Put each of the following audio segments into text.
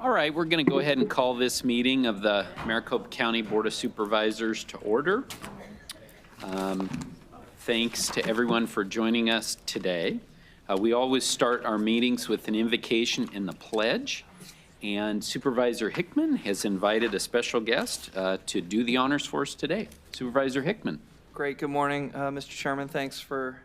All right, we're going to go ahead and call this meeting of the Maricopa County Board of Supervisors to order. Thanks to everyone for joining us today. We always start our meetings with an invocation in the pledge, and Supervisor Hickman has invited a special guest to do the honors for us today. Supervisor Hickman. Great. Good morning, Mr. Chairman. Thanks for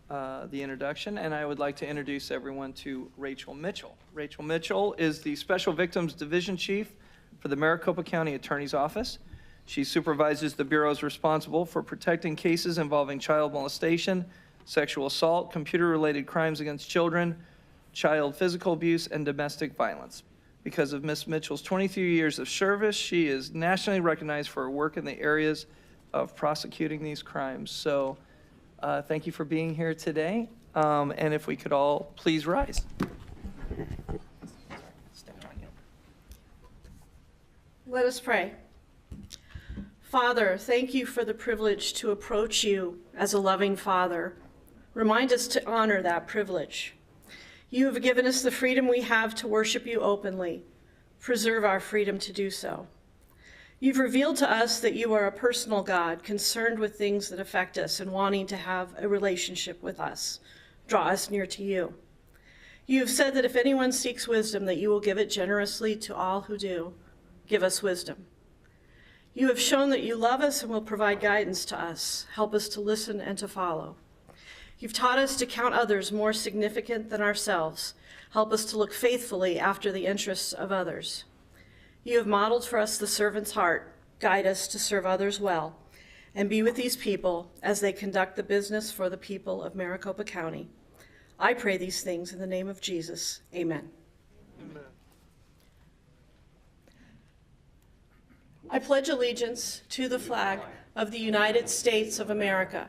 the introduction, and I would like to introduce everyone to Rachel Mitchell. Rachel Mitchell is the Special Victims Division Chief for the Maricopa County Attorney's Office. She supervises the bureaus responsible for protecting cases involving child molestation, sexual assault, computer-related crimes against children, child physical abuse, and domestic violence. Because of Ms. Mitchell's 23 years of service, she is nationally recognized for her work in the areas of prosecuting these crimes. So thank you for being here today, and if we could all please rise. Let us pray. Father, thank you for the privilege to approach you as a loving Father. Remind us to honor that privilege. You have given us the freedom we have to worship you openly. Preserve our freedom to do so. You've revealed to us that you are a personal God, concerned with things that affect us and wanting to have a relationship with us. Draw us near to you. You have said that if anyone seeks wisdom, that you will give it generously to all who do. Give us wisdom. You have shown that you love us and will provide guidance to us. Help us to listen and to follow. You've taught us to count others more significant than ourselves. Help us to look faithfully after the interests of others. You have modeled for us the servant's heart. Guide us to serve others well, and be with these people as they conduct the business for the people of Maricopa County. I pray these things in the name of Jesus. Amen. Amen. I pledge allegiance to the flag of the United States of America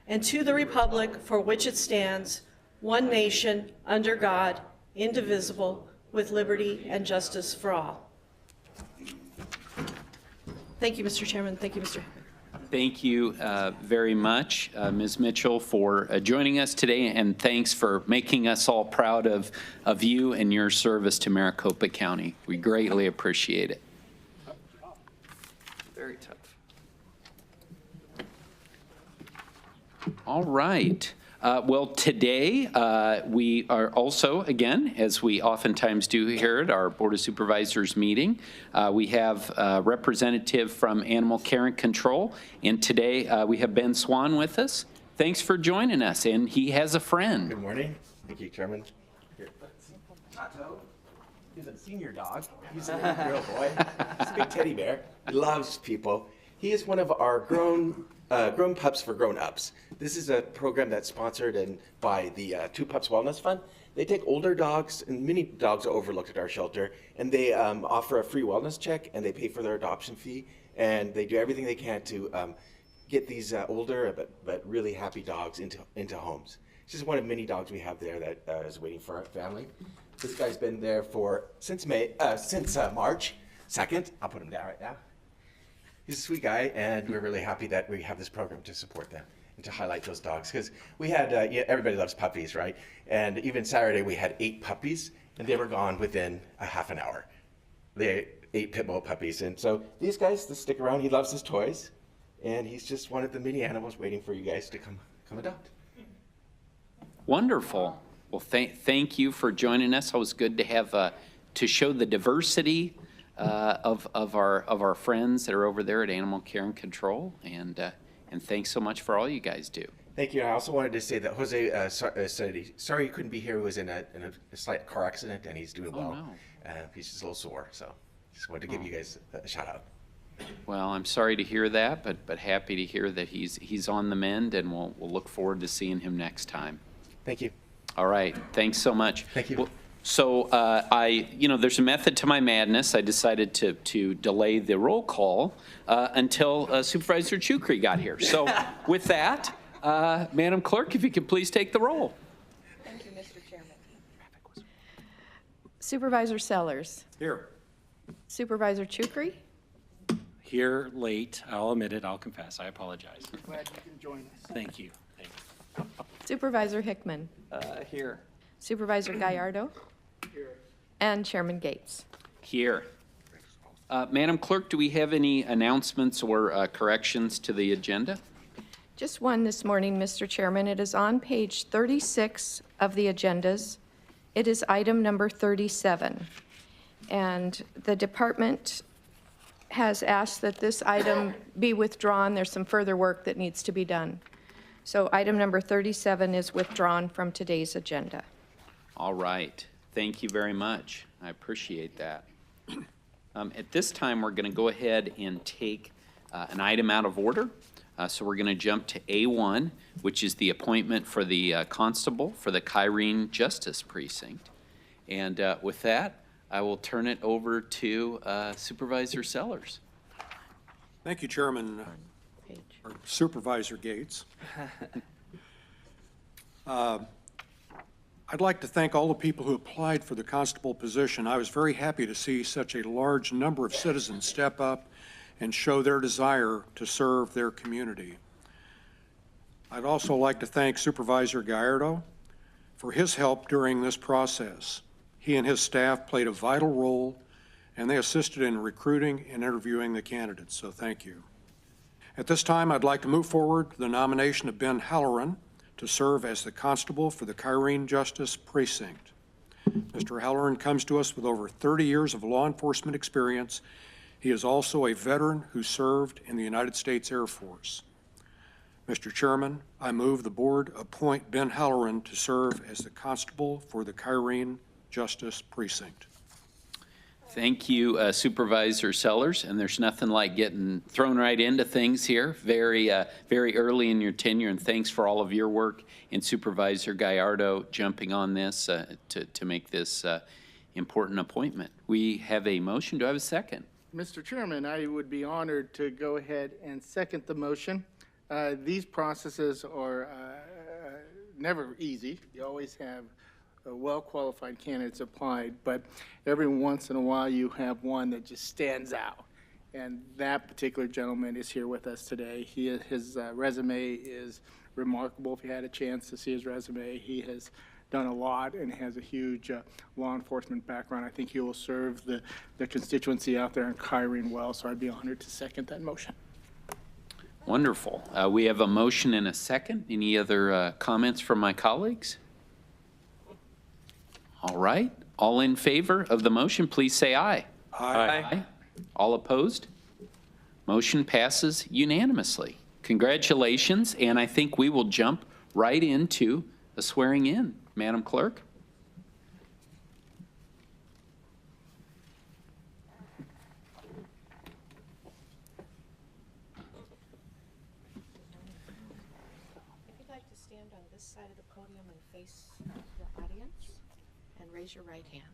and to the republic for which it stands, one nation, under God, indivisible, with liberty and justice for all. Thank you, Mr. Chairman. Thank you, Mr. Hickman. Thank you very much, Ms. Mitchell, for joining us today, and thanks for making us all proud of you and your service to Maricopa County. We greatly appreciate it. Very tough. All right. Well, today we are also, again, as we oftentimes do here at our Board of Supervisors meeting, we have a representative from Animal Care and Control, and today we have Ben Swan with us. Thanks for joining us, and he has a friend. Good morning. Thank you, Chairman. Here. Otto. He's a senior dog. He's a real boy. He's a big teddy bear. He loves people. He is one of our grown pups for grown-ups. This is a program that's sponsored by the Two Pups Wellness Fund. They take older dogs, and many dogs are overlooked at our shelter, and they offer a free wellness check, and they pay for their adoption fee, and they do everything they can to get these older but really happy dogs into homes. It's just one of many dogs we have there that is waiting for our family. This guy's been there since March 2nd. I'll put him down right now. He's a sweet guy, and we're really happy that we have this program to support them and to highlight those dogs. Because we had, everybody loves puppies, right? And even Saturday, we had 8 puppies, and they were gone within a half an hour. They 8 pit bull puppies. And so these guys, to stick around, he loves his toys, and he's just one of the many animals waiting for you guys to come adopt. Wonderful. Well, thank you for joining us. It was good to have to show the diversity of our friends that are over there at Animal Care and Control, and thanks so much for all you guys do. Thank you. I also wanted to say that Jose said sorry he couldn't be here. He was in a slight car accident, and he's doing well. No. He's just a little sore, so just wanted to give you guys a shout out. Well, I'm sorry to hear that, but happy to hear that he's on the mend, and we'll look forward to seeing him next time. Thank you. All right. Thanks so much. Thank you. Well, so there's a method to my madness. I decided to delay the roll call until Supervisor Chukri got here. So with that, Madam Clerk, if you could please take the roll. Thank you, Mr. Chairman. Supervisor Sellers. Here. Supervisor Chukri. Here, late. I'll admit it. I'll confess. I apologize. Glad you can join us. Thank you. Thank you. Supervisor Hickman. Here. Supervisor Gallardo. Here. And Chairman Gates. Here. Madam Clerk, do we have any announcements or corrections to the agenda? Just one this morning, Mr. Chairman. It is on page 36 of the agendas. It is item number 37. And the department has asked that this item be withdrawn. There's some further work that needs to be done. So item number 37 is withdrawn from today's agenda. All right. Thank you very much. I appreciate that. At this time, we're going to go ahead and take an item out of order. So we're going to jump to A1, which is the appointment for the constable for the Kyrene Justice Precinct. And with that, I will turn it over to Supervisor Sellers. Thank you, Chairman, or Supervisor Gates. I'd like to thank all the people who applied for the constable position. I was very happy to see such a large number of citizens step up and show their desire to serve their community. I'd also like to thank Supervisor Gallardo for his help during this process. He and his staff played a vital role, and they assisted in recruiting and interviewing the candidates, so thank you. At this time, I'd like to move forward the nomination of Ben Halloran to serve as the constable for the Kyrene Justice Precinct. Mr. Halloran comes to us with over 30 years of law enforcement experience. He is also a veteran who served in the United States Air Force. Mr. Chairman, I move the board appoint Ben Halloran to serve as the constable for the Kyrene Justice Precinct. Thank you, Supervisor Sellers, and there's nothing like getting thrown right into things here very early in your tenure, and thanks for all of your work, and Supervisor Gallardo jumping on this to make this important appointment. We have a motion. Do I have a second? Mr. Chairman, I would be honored to go ahead and second the motion. These processes are never easy. You always have well-qualified candidates applied, but every once in a while you have one that just stands out. And that particular gentleman is here with us today. His resume is remarkable. If you had a chance to see his resume, he has done a lot and has a huge law enforcement background. I think he will serve the constituency out there in Kyrene well, so I'd be honored to second that motion. Wonderful. We have a motion and a second. Any other comments from my colleagues? All right. All in favor of the motion, please say aye. Aye. All opposed? Motion passes unanimously. Congratulations, and I think we will jump right into the swearing in. Madam Clerk? If you'd like to stand on this side of the podium and face the audience, and raise your right hand.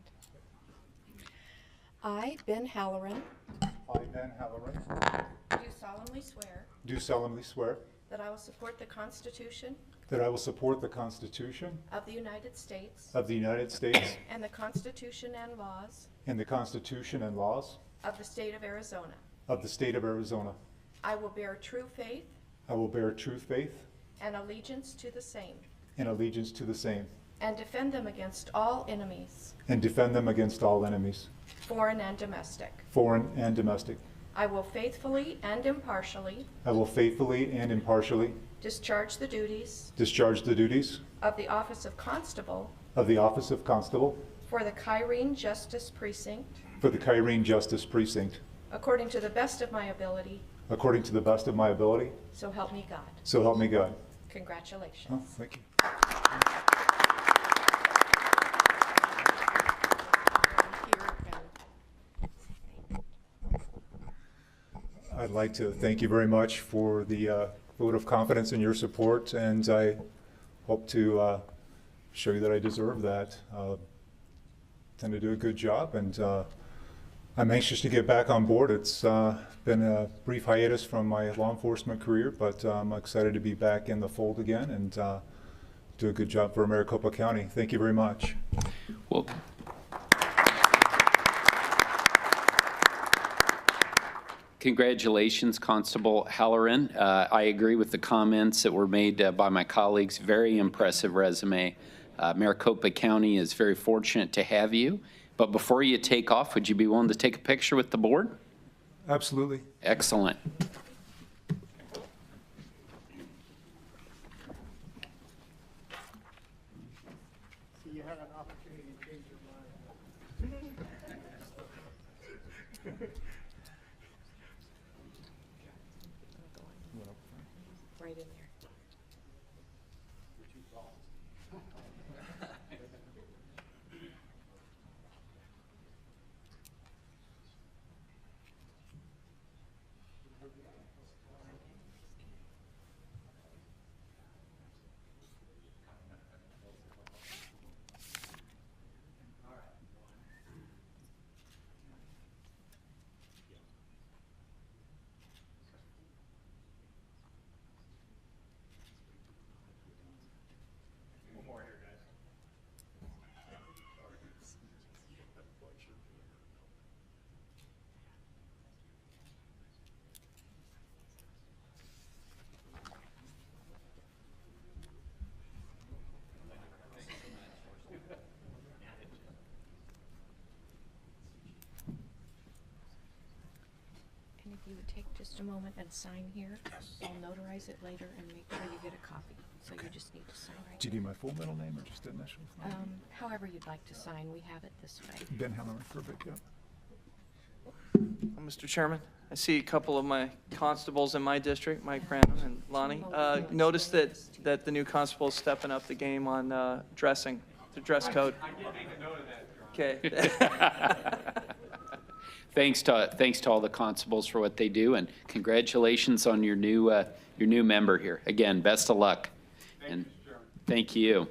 I, Ben Halloran, I, Ben Halloran, do solemnly swear that I will support the Constitution I will support the Constitution of the United States of the United States and the Constitution and laws and the Constitution and laws of the state of Arizona. of the state of Arizona. I will bear true faith I will bear true faith and allegiance to the same, and allegiance to the same, and defend them against all enemies, and defend them against all enemies, foreign and domestic. foreign and domestic. I will faithfully and impartially I will faithfully and impartially discharge the duties discharge the duties of the office of constable of the office of constable for the Kyrene Justice Precinct for the Kyrene Justice Precinct, according to the best of my ability, according to the best of my ability, so help me God. so help me God. Congratulations. Oh, thank you. I'd like to thank you very much for the vote of confidence and your support, and I hope to show you that I deserve that. Tend to do a good job, and I'm anxious to get back on board. It's been a brief hiatus from my law enforcement career, but I'm excited to be back in the fold again and do a good job for Maricopa County. Thank you very much. Well, congratulations, Constable Halloran. I agree with the comments that were made by my colleagues. Very impressive resume. Maricopa County is very fortunate to have you, But before you take off, would you be willing to take a picture with the board? Absolutely. Excellent. So you had an opportunity to change your mind. Right in there. And if you would take just a moment and sign here, I'll notarize it later and make sure you get a copy. So you just need to sign right Do you need my full middle name or just initials? However you'd like to sign, we have it this way. Ben Halloran, perfect, yeah. Mr. Chairman, I see a couple of my constables in my district, Mike Branham and Lonnie. Noticed that the new constable is stepping up the game on dressing, the dress code. I did make a note of that. Okay. Thanks to all the constables for what they do, and congratulations on your new member here. Again, best of luck. And thank you.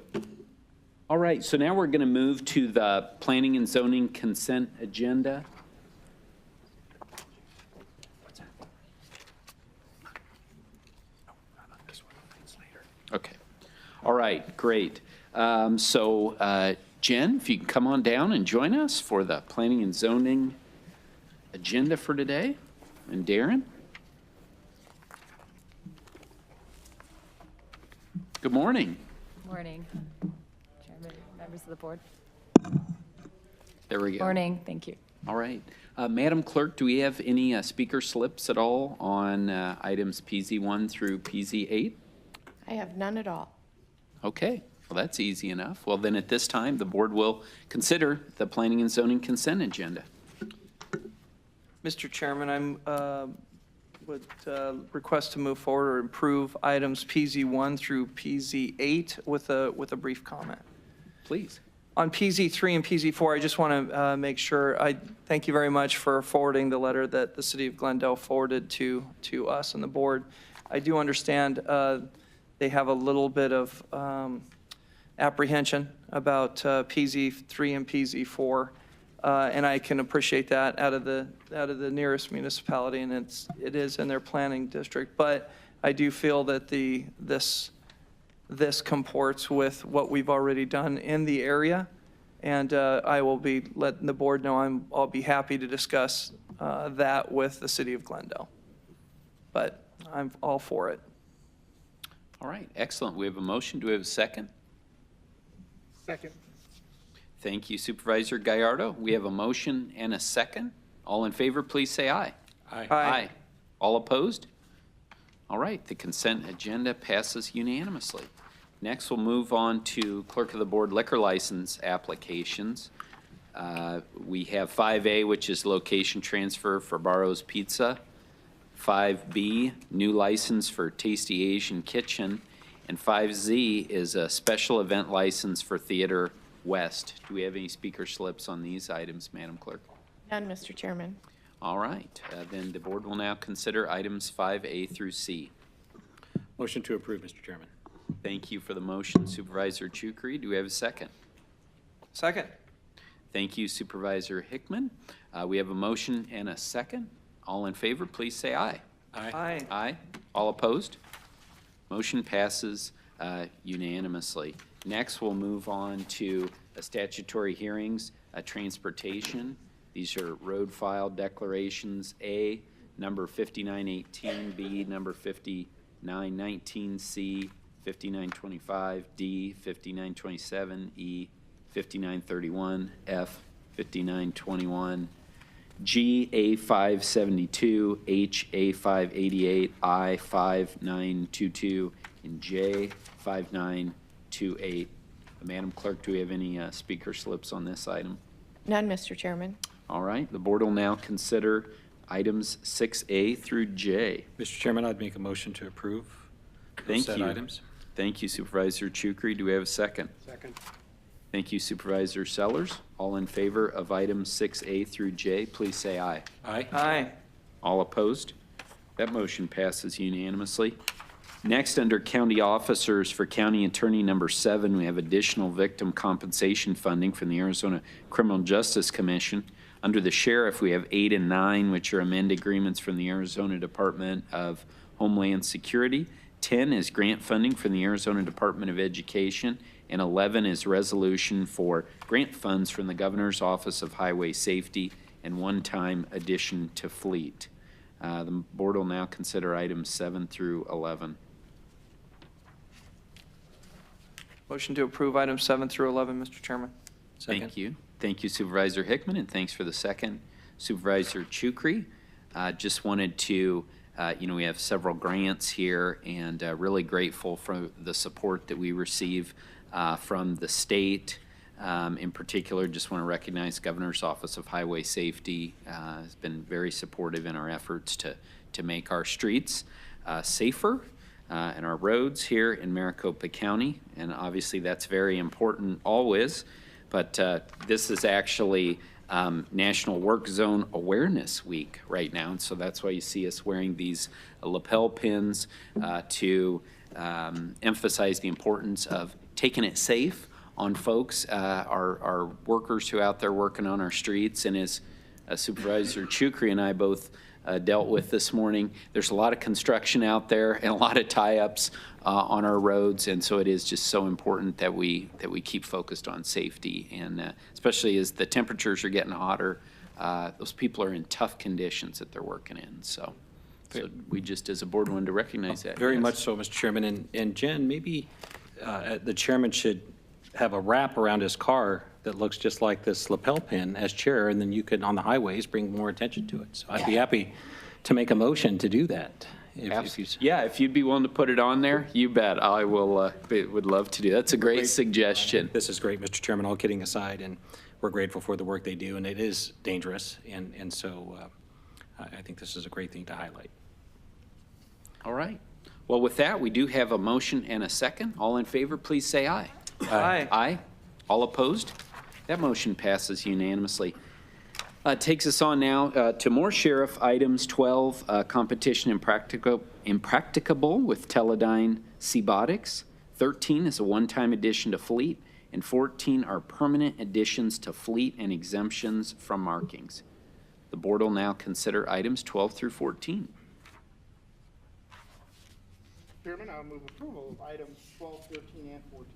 All right, so now we're going to move to the planning and zoning consent agenda. Okay. All right, great. So Jen, if you can come on down and join us for the planning and zoning agenda for today. And Darren? Good morning. Morning, Chairman, members of the board. There we go. Morning, thank you. All right. Madam Clerk, do we have any speaker slips at all on items PZ1 through PZ8? I have none at all. Okay, well, that's easy enough. Well, then at this time, the board will consider the planning and zoning consent agenda. Mr. Chairman, I would request to move forward or improve items PZ1 through PZ8 with a brief comment. Please. On PZ3 and PZ4, I just want to make sure, I thank you very much for forwarding the letter that the City of Glendale forwarded to us and the board. I do understand they have a little bit of apprehension about PZ3 and PZ4. And I can appreciate that out of the nearest municipality, and it is in their planning district. But I do feel that this comports with what we've already done in the area, and I will be letting the board know I'll be happy to discuss that with the City of Glendale. But I'm all for it. All right, excellent. We have a motion. Do we have a second? Second. Thank you, Supervisor Gallardo. We have a motion and a second. All in favor, please say aye. Aye. Aye. All opposed? All right, the consent agenda passes unanimously. Next, we'll move on to Clerk of the Board liquor license applications. We have 5A, which is location transfer for Barro's Pizza. 5B, new license for Tasty Asian Kitchen. And 5Z is a special event license for Theater West. Do we have any speaker slips on these items, Madam Clerk? None, Mr. Chairman. All right, then the board will now consider items 5A through C. Motion to approve, Mr. Chairman. Thank you for the motion, Supervisor Chukri. Do we have a second? Second. Thank you, Supervisor Hickman. We have a motion and a second. All in favor, please say aye. Aye. Aye. All opposed? Motion passes unanimously. Next, we'll move on to statutory hearings, transportation. These are road file declarations, A, number 5918, B, number 5919, C, 5925, D, 5927, E, 5931, F, 5921, G, A572, H, A588, I, 5922, and J, 5928. Madam Clerk, do we have any speaker slips on this item? None, Mr. Chairman. All right, the board will now consider items 6A through J. Mr. Chairman, I'd make a motion to approve those Thank said you. items. Thank you, Supervisor Chukri. Do we have a second? Second. Thank you, Supervisor Sellers. All in favor of items 6A through J, please say aye. Aye. Aye. All opposed? That motion passes unanimously. Next, under county officers for County Attorney number 7, we have additional victim compensation funding from the Arizona Criminal Justice Commission. Under the sheriff, we have 8 and 9, which are amend agreements from the Arizona Department of Homeland Security. 10 is grant funding from the Arizona Department of Education, and 11 is resolution for grant funds from the Governor's Office of Highway Safety and one-time addition to fleet. The board will now consider items 7 through 11. Motion to approve items 7 through 11, Mr. Chairman. Thank you. Thank you, Supervisor Hickman, and thanks for the second. Supervisor Chukri, just wanted to, we have several grants here, and really grateful for the support that we receive from the state. In particular, just want to recognize Governor's Office of Highway Safety has been very supportive in our efforts to make our streets safer and our roads here in Maricopa County. And obviously, that's very important always. But this is actually National Work Zone Awareness Week right now. And so that's why you see us wearing these lapel pins to emphasize the importance of taking it safe on folks, our workers who are out there working on our streets. And as Supervisor Chukri and I both dealt with this morning, there's a lot of construction out there and a lot of tie-ups on our roads, and so it is just so important that we keep focused on safety, and especially as the temperatures are getting hotter, those people are in tough conditions that they're working in. So we just, as a board, wanted to recognize that. Very Yes. much so, Mr. Chairman. And Jen, maybe the chairman should have a wrap around his car that looks just like this lapel pin as chair, and then you could, on the highways, bring more attention to it. So I'd be happy to make a motion to do that. Yeah, if you'd be willing to put it on there, you bet. I will. Would love to do. That's a great suggestion. This is great, Mr. Chairman, all kidding aside, and we're grateful for the work they do, and it is dangerous, and so I think this is a great thing to highlight. All right. Well, with that, we do have a motion and a second. All in favor, please say aye. Aye. Aye. All opposed? That motion passes unanimously. Takes us on now to more sheriff items. 12, competition impracticable with Teledyne Cebotics. 13 is a one-time addition to fleet. And 14 are permanent additions to fleet and exemptions from markings. The board will now consider items 12 through 14. Chairman, I'll move approval of items 12, 13, and 14.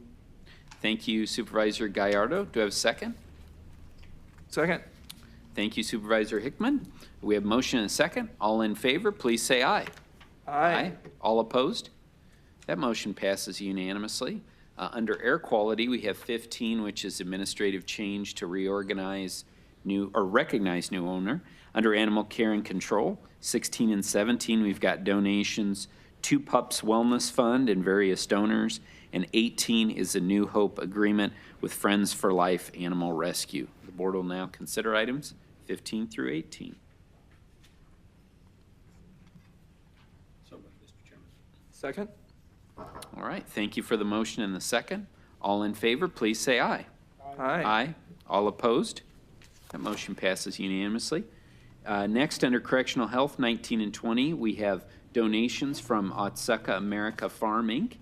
Thank you, Supervisor Gallardo. Do I have a second? Second. Thank you, Supervisor Hickman. We have motion and a second. All in favor, please say aye. Aye. All opposed? That motion passes unanimously. Under air quality, we have 15, which is administrative change to reorganize new or recognize new owner. Under animal care and control, 16 and 17, we've got donations to Pups Wellness Fund and various donors. And 18 is a New Hope agreement with Friends for Life Animal Rescue. The board will now consider items 15 through 18. So, Mr. Chairman. Second. All right, thank you for the motion and the second. All in favor, please say aye. Aye. Aye. All opposed? That motion passes unanimously. Next, under correctional health, 19 and 20, we have donations from Otsuka America Farm, Inc.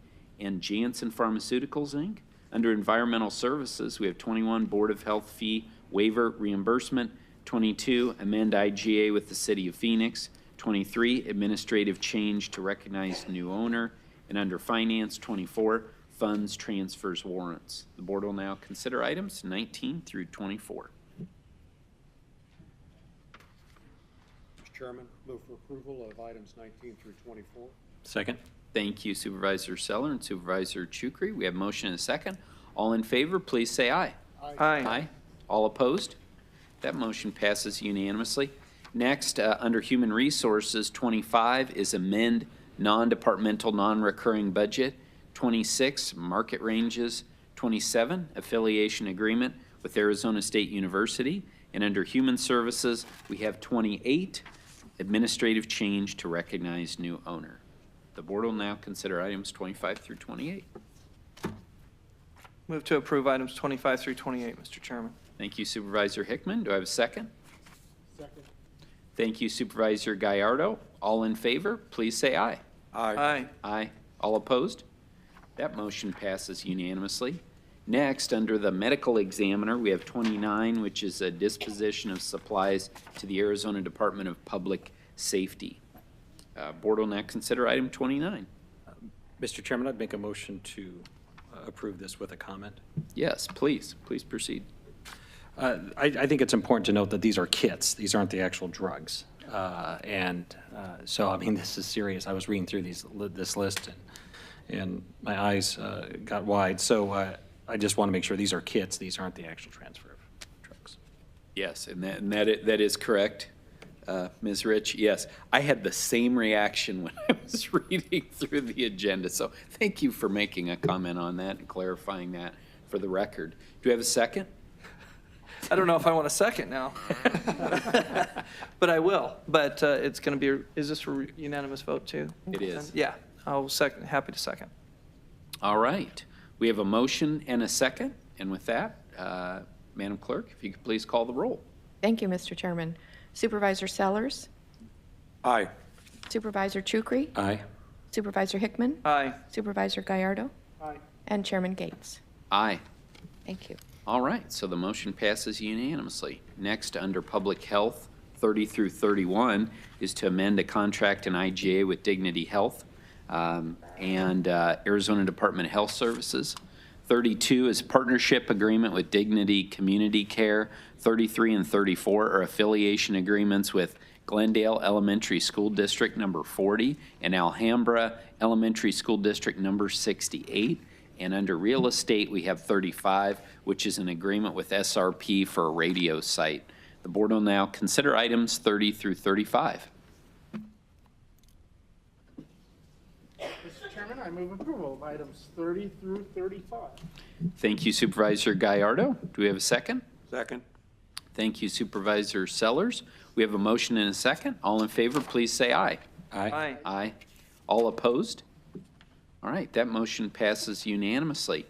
and Janssen Pharmaceuticals, Inc. Under environmental services, we have 21 Board of Health fee waiver reimbursement, 22 amend IGA with the City of Phoenix, 23 administrative change to recognize new owner, and under finance, 24 funds, transfers, warrants. The board will now consider items 19 through 24. Mr. Chairman, move for approval of items 19 through 24. Second. Thank you, Supervisor Seller and Supervisor Chukri. We have motion and a second. All in favor, please say aye. Aye. All opposed? That motion passes unanimously. Next, under Human Resources, 25 is amend non-departmental, non-recurring budget. 26, market ranges. 27, affiliation agreement with Arizona State University. And under Human Services, we have 28, administrative change to recognize new owner. The board will now consider items 25 through 28. Move to approve items 25 through 28, Mr. Chairman. Thank you, Supervisor Hickman. Do I have a second? Second. Thank you, Supervisor Gallardo. All in favor, please say aye. Aye. Aye. All opposed? That motion passes unanimously. Next, under the medical examiner, we have 29, which is a disposition of supplies to the Arizona Department of Public Safety. Board will now consider item 29. Mr. Chairman, I'd make a motion to approve this with a comment. Yes, please. Please proceed. I think it's important to note that these are kits. These aren't the actual drugs. So, I mean, this is serious. I was reading through this list, and my eyes got wide. So I just want to make sure these are kits. These aren't the actual transfer of drugs. Yes, and that is correct, Ms. Rich. Yes, I had the same reaction when I was reading through the agenda. So thank you for making a comment on that and clarifying that for the record. Do we have a second? I don't know if I want a second now, but I will. But it's going to be, is this a unanimous vote too? It is. Yeah, I'll second, happy to second. All right. We have a motion and a second. And with that, Madam Clerk, if you could please call the roll. Thank you, Mr. Chairman. Supervisor Sellers, Aye. Supervisor Chukri, Aye. Supervisor Hickman, Aye. Supervisor Gallardo, Aye. and Chairman Gates. Aye. Thank you. All right, so the motion passes unanimously. Next, under Public Health, 30 through 31 is to amend a contract in IGA with Dignity Health and Arizona Department of Health Services. 32 is partnership agreement with Dignity Community Care. 33 and 34 are affiliation agreements with Glendale Elementary School District number 40 and Alhambra Elementary School District number 68. And under real estate, we have 35, which is an agreement with SRP for a radio site. The board will now consider items 30 through 35. Mr. Chairman, I move approval of items 30 through 35. Thank you, Supervisor Gallardo. Do we have a second? Second. Thank you, Supervisor Sellers. We have a motion and a second. All in favor, please say aye. Aye. Aye. All opposed? All right, that motion passes unanimously.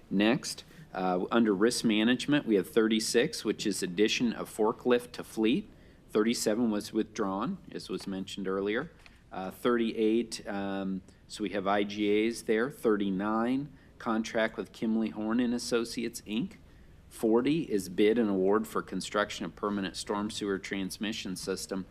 Next, under risk management, we have 36, which is addition of forklift to fleet. 37 was withdrawn, as was mentioned earlier. 38, so we have IGAs there. 39, contract with Kimley Horn and Associates, Inc. 40 is bid and award for construction of permanent storm sewer transmission system.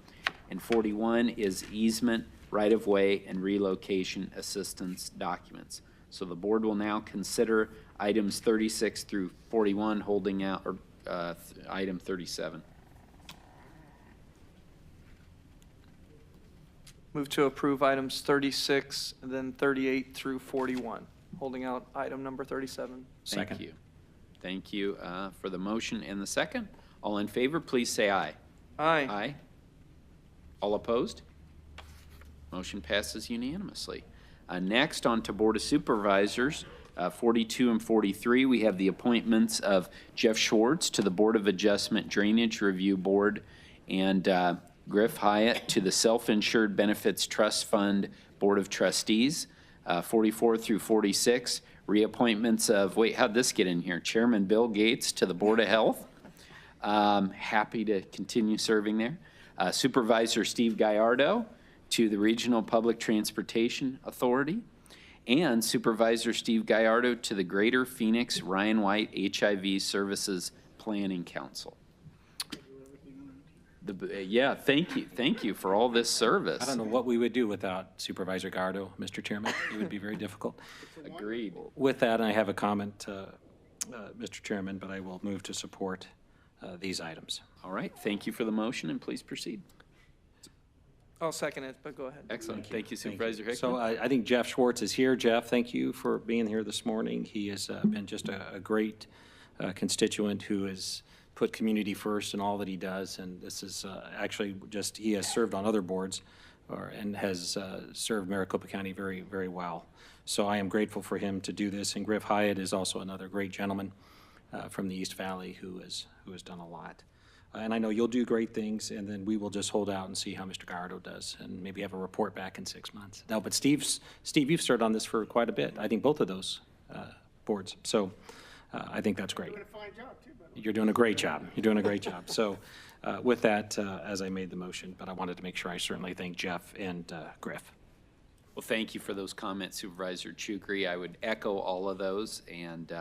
And 41 is easement, right-of-way, and relocation assistance documents. So the board will now consider items 36 through 41, holding out, or item 37. Move to approve items 36, and then 38 through 41, holding out item number 37. Second. Thank you. Thank you for the motion and the second. All in favor, please say aye. Aye. Aye. All opposed? Motion passes unanimously. Next, on to Board of Supervisors, 42 and 43, we have the appointments of Jeff Schwartz to the Board of Adjustment Drainage Review Board and Griff Hyatt to the Self-Insured Benefits Trust Fund Board of Trustees. 44 through 46, reappointments of, wait, how'd this get in here? Chairman Bill Gates to the Board of Health. Happy to continue serving there. Supervisor Steve Gallardo to the Regional Public Transportation Authority, and Supervisor Steve Gallardo to the Greater Phoenix Ryan White HIV Services Planning Council. Yeah, thank you for all this service. I don't know what we would do without Supervisor Gallardo, Mr. Chairman. It would be very difficult. Agreed. With that, I have a comment, Mr. Chairman, but I will move to support these items. All right, thank you for the motion, and please proceed. I'll second it, but go ahead. Excellent. Thank you, Supervisor Hickman. So I think Jeff Schwartz is here. Jeff, thank you for being here this morning. He has been just a great constituent who has put community first in all that he does, and this is actually just, he has served on other boards and has served Maricopa County very, very well. So I am grateful for him to do this, and Griff Hyatt is also another great gentleman from the East Valley who has done a lot. And I know you'll do great things, and then we will just hold out and see how Mr. Gallardo does, and maybe have a report back in 6 months. No, but Steve, you've served on this for quite a bit. I think both of those boards. So I think that's great. Doing a fine job, too, by the way. You're doing a great job. You're doing a great job. So with that, as I made the motion, but I wanted to make sure I certainly thank Jeff and Griff. Well, thank you for those comments, Supervisor Chukri. I would echo all of those, and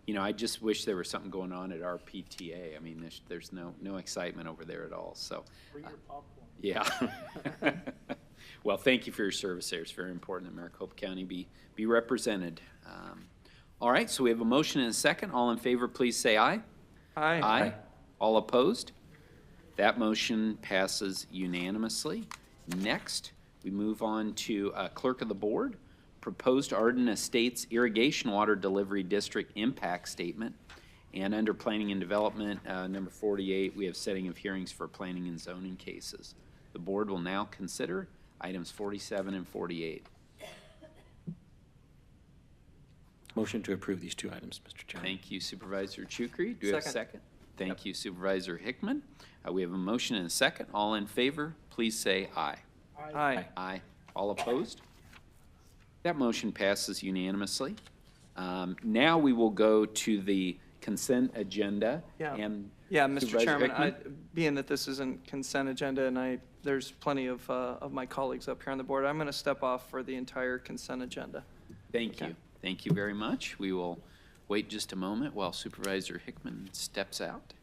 you know, I just wish there was something going on at our PTA. I mean, there's no excitement over there at all. So, Bring your popcorn. yeah. Well, thank you for your service there. It's very important that Maricopa County be represented. All right, so we have a motion and a second. All in favor, please say aye. Aye. Aye. All opposed? That motion passes unanimously. Next, we move on to Clerk of the Board, Proposed Arden Estates Irrigation Water Delivery District Impact Statement. And under Planning and Development, number 48, we have setting of hearings for planning and zoning cases. The board will now consider items 47 and 48. Motion to approve these two items, Mr. Chairman. Thank you, Supervisor Chukri. Do we have a Second. second? Thank you, Supervisor Hickman. We have a motion and a second. All in favor, please say aye. Aye. Aye. All opposed? That motion passes unanimously. Now we will go to the consent agenda. Yeah. And Yeah, Mr. Supervisor Chairman, Hickman? being that this isn't consent agenda and there's plenty of my colleagues up here on the board, I'm going to step off for the entire consent agenda. Thank you. Thank you very much. We will wait just a moment while Supervisor Hickman steps out.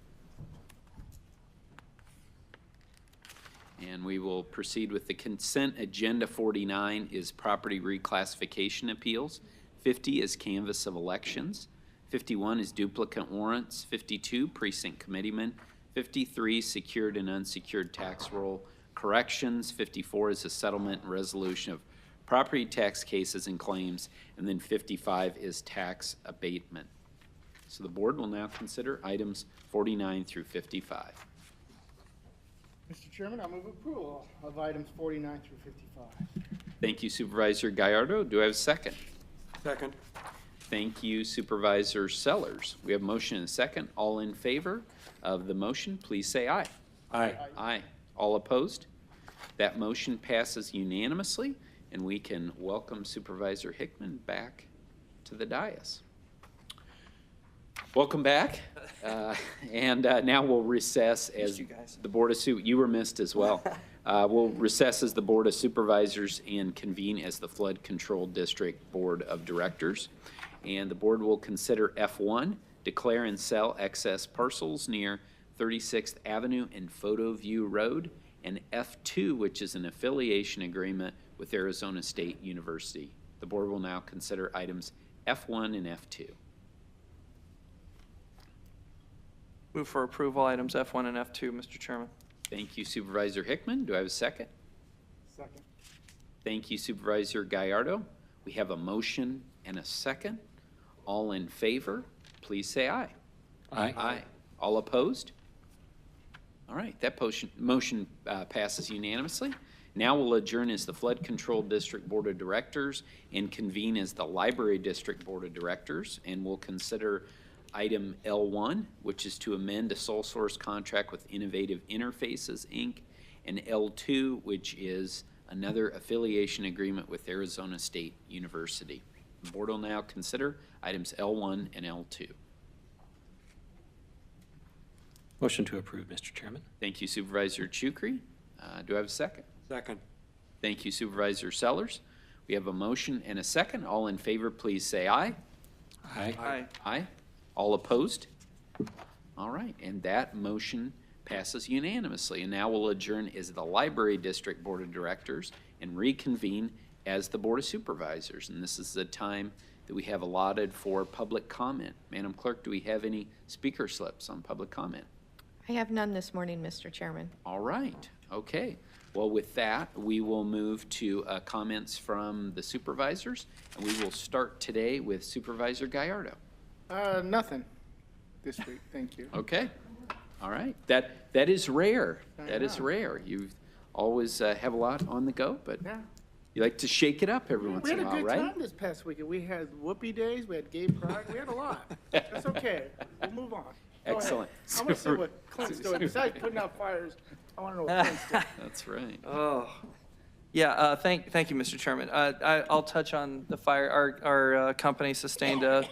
And we will proceed with the consent agenda. 49 is property reclassification appeals. 50 is canvass of elections. 51 is duplicate warrants. 52, precinct committeemen. 53, secured and unsecured tax roll corrections. 54 is a settlement and resolution of property tax cases and claims. And then 55 is tax abatement. So the board will now consider items 49 through 55. Mr. Chairman, I move approval of items 49 through 55. Thank you, Supervisor Gallardo. Do I have a second? Second. Thank you, Supervisor Sellers. We have a motion and a second. All in favor of the motion, please say aye. Aye. Aye. All opposed? That motion passes unanimously, and we can welcome Supervisor Hickman back to the dais. Welcome back. And now we'll recess as the Board of you were missed as well. We'll recess as the Board of Supervisors and convene as the Flood Control District Board of Directors. And the board will consider F1, declare and sell excess parcels near 36th Avenue and Photo View Road, and F2, which is an affiliation agreement with Arizona State University. The board will now consider items F1 and F2. Move for approval items F1 and F2, Mr. Chairman. Thank you, Supervisor Hickman. Do I have a second? Second. Thank you, Supervisor Gallardo. We have a motion and a second. All in favor, please say aye. Aye. Aye. All opposed? All right, that motion passes unanimously. Now we'll adjourn as the Flood Control District Board of Directors and convene as the Library District Board of Directors, and we'll consider item L1, which is to amend a sole source contract with Innovative Interfaces, Inc., and L2, which is another affiliation agreement with Arizona State University. The board will now consider items L1 and L2. Motion to approve, Mr. Chairman. Thank you, Supervisor Chukri. Do I have a second? Second. Thank you, Supervisor Sellers. We have a motion and a second. All in favor, please say aye. Aye. Aye. Aye. All opposed? All right, and that motion passes unanimously. And now we'll adjourn as the Library District Board of Directors and reconvene as the Board of Supervisors. And this is the time that we have allotted for public comment. Madam Clerk, do we have any speaker slips on public comment? I have none this morning, Mr. Chairman. All right, okay. Well, with that, we will move to comments from the supervisors, and we will start today with Supervisor Gallardo. Nothing this week, thank you. Okay. All right. That is rare. That is rare. You always have a lot on the go, but Yeah. you like to shake it up every once We had in a a while, good right? time this past weekend. We had whoopee days, we had gay pride, we had a lot. That's okay. We'll move on. Go ahead. Excellent. I want to see what Clint's doing. Besides putting out fires, I want to know what Clint's doing. That's right. Oh, yeah, thank you, Mr. Chairman. I'll touch on the fire. Our company sustained a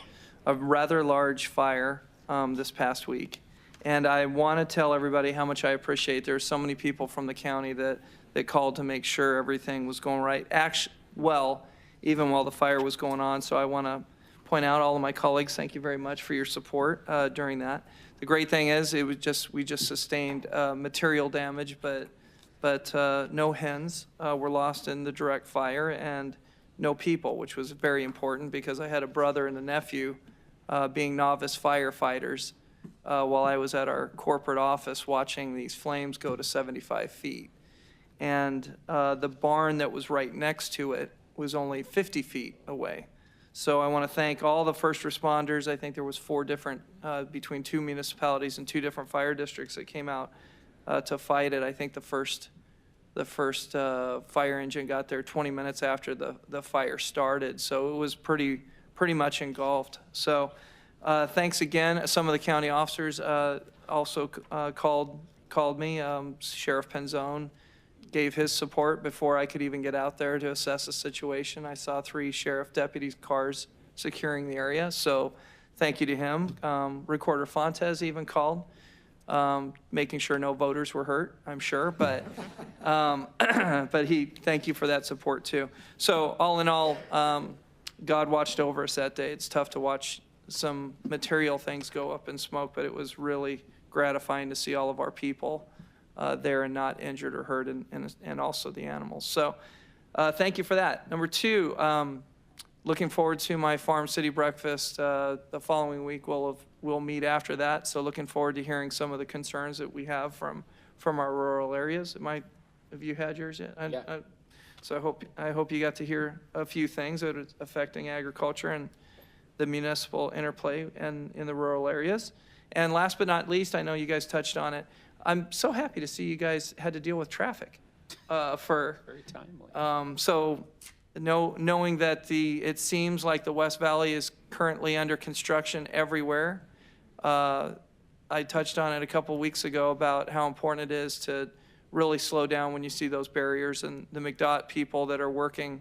rather large fire this past week. And I want to tell everybody how much I appreciate, there's so many people from the county that called to make sure everything was going right, even while the fire was going on. So I want to point out, all of my colleagues, thank you very much for your support during that. The great thing is, we just sustained material damage, but no hens were lost in the direct fire, and no people, which was very important because I had a brother and a nephew being novice firefighters while I was at our corporate office watching these flames go to 75 feet. And the barn that was right next to it was only 50 feet away. So I want to thank all the first responders. I think there was 4 different, between 2 municipalities and 2 different fire districts that came out to fight it. I think the first fire engine got there 20 minutes after the fire started. So it was pretty much engulfed. So thanks again. Some of the county officers also called me. Sheriff Penzone gave his support before I could even get out there to assess the situation. I saw 3 sheriff deputies' cars securing the area, so thank you to him. Recorder Fontes even called, making sure no voters were hurt, I'm sure, but thank you for that support too. So all in all, God watched over us that day. It's tough to watch some material things go up in smoke, but it was really gratifying to see all of our people there and not injured or hurt, and also the animals. So thank you for that. Number 2, looking forward to my Farm City breakfast the following week. We'll meet after that. So looking forward to hearing some of the concerns that we have from our rural areas. Have you had yours yet? Yeah. So I hope you got to hear a few things that are affecting agriculture and the municipal interplay in the rural areas. And last but not least, I know you guys touched on it, I'm so happy to see you guys had to deal with traffic Very timely. so knowing that it seems like the West Valley is currently under construction everywhere. I touched on it a couple weeks ago about how important it is to really slow down when you see those barriers, and the McDOT people that are working,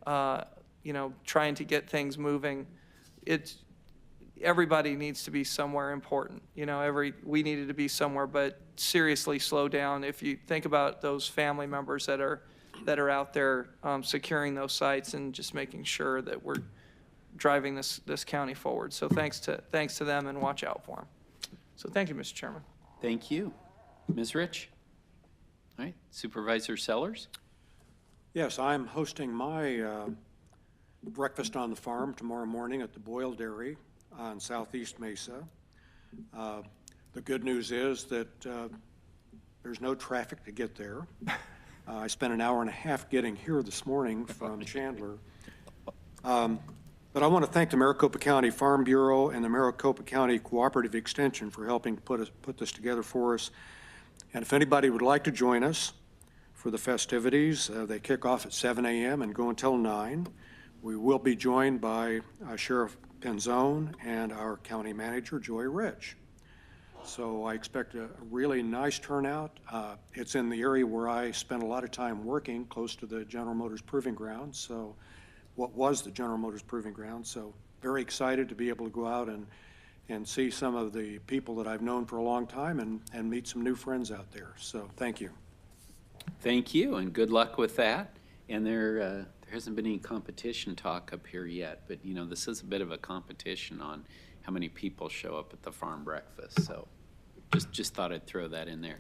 trying to get things moving. Everybody needs to be somewhere important. We needed to be somewhere, but seriously slow down. If you think about those family members that are out there securing those sites and just making sure that we're driving this county forward. So thanks to them, and watch out for them. So thank you, Mr. Chairman. Thank you. Ms. Rich? All right, Supervisor Sellers? Yes, I'm hosting my breakfast on the farm tomorrow morning at the Boyle Dairy on Southeast Mesa. The good news is that there's no traffic to get there. I spent an hour and a half getting here this morning from Chandler. But I want to thank the Maricopa County Farm Bureau and the Maricopa County Cooperative Extension for helping put this together for us. And if anybody would like to join us for the festivities, they kick off at 7 a.m. and go until 9. We will be joined by Sheriff Penzone and our county manager, Joy Rich. So I expect a really nice turnout. It's in the area where I spent a lot of time working, close to the General Motors Proving Ground. So what was the General Motors Proving Ground. So very excited to be able to go out and see some of the people that I've known for a long time and meet some new friends out there. So thank you. Thank you, and good luck with that. And there hasn't been any competition talk up here yet, but this is a bit of a competition on how many people show up at the farm breakfast. So just thought I'd throw that in there.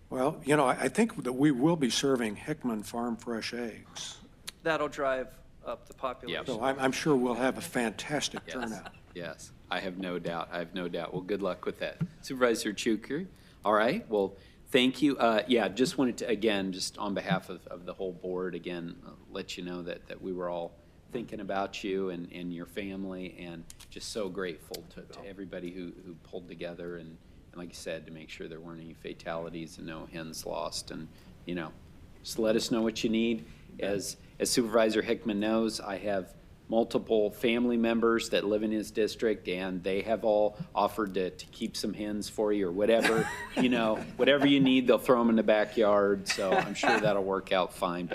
Well, I think that we will be serving Hickman Farm fresh eggs. That'll drive up the population. So I'm sure we'll have a fantastic Yes. turnout. Yes, I have no doubt. Well, good luck with that. Supervisor Chukri? All right, well, thank you. Just wanted to, again, just on behalf of the whole board, again, let you know that we were all thinking about you and your family, and just so grateful to everybody who pulled together like you said, to make sure there weren't any fatalities and no hens lost. And, you know, just let us know what you need. As Supervisor Hickman knows, I have multiple family members that live in his district, and they have all offered to keep some hens for you or whatever, you know, whatever you need, they'll throw them in the backyard. So I'm sure that'll work out fine.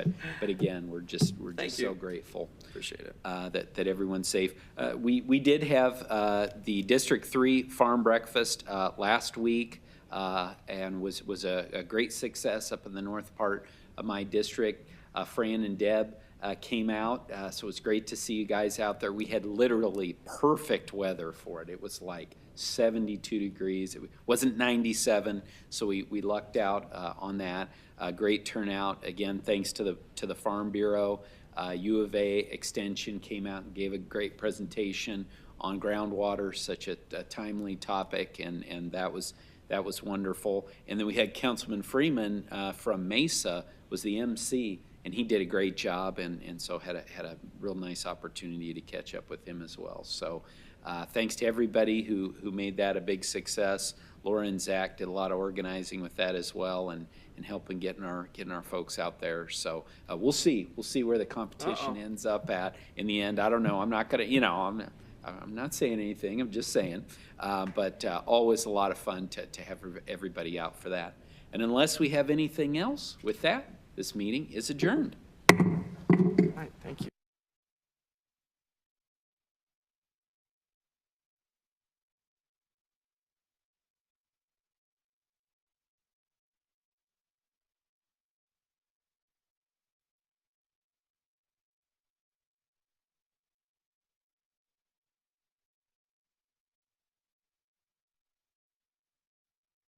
But again, we're just so grateful. Appreciate it. That everyone's safe. We did have the District 3 Farm Breakfast last week, and was a great success up in the north part of my district. Fran and Deb came out, so it was great to see you guys out there. We had literally perfect weather for it. It was like 72 degrees. It wasn't 97, so we lucked out on that. Great turnout. Again, thanks to the Farm Bureau. U of A Extension came out and gave a great presentation on groundwater, such a timely topic, and that was wonderful. And then we had Councilman Freeman from Mesa was the MC, and he did a great job, and so had a real nice opportunity to catch up with him as well. So thanks to everybody who made that a big success. Laura and Zach did a lot of organizing with that as well, and helping getting our folks out there. So we'll see where the competition ends up at in the end. I don't know. I'm not gonna, you know, I'm not saying anything. I'm just saying. But always a lot of fun to have everybody out for that. And unless we have anything else, with that, this meeting is adjourned. All right, thank you.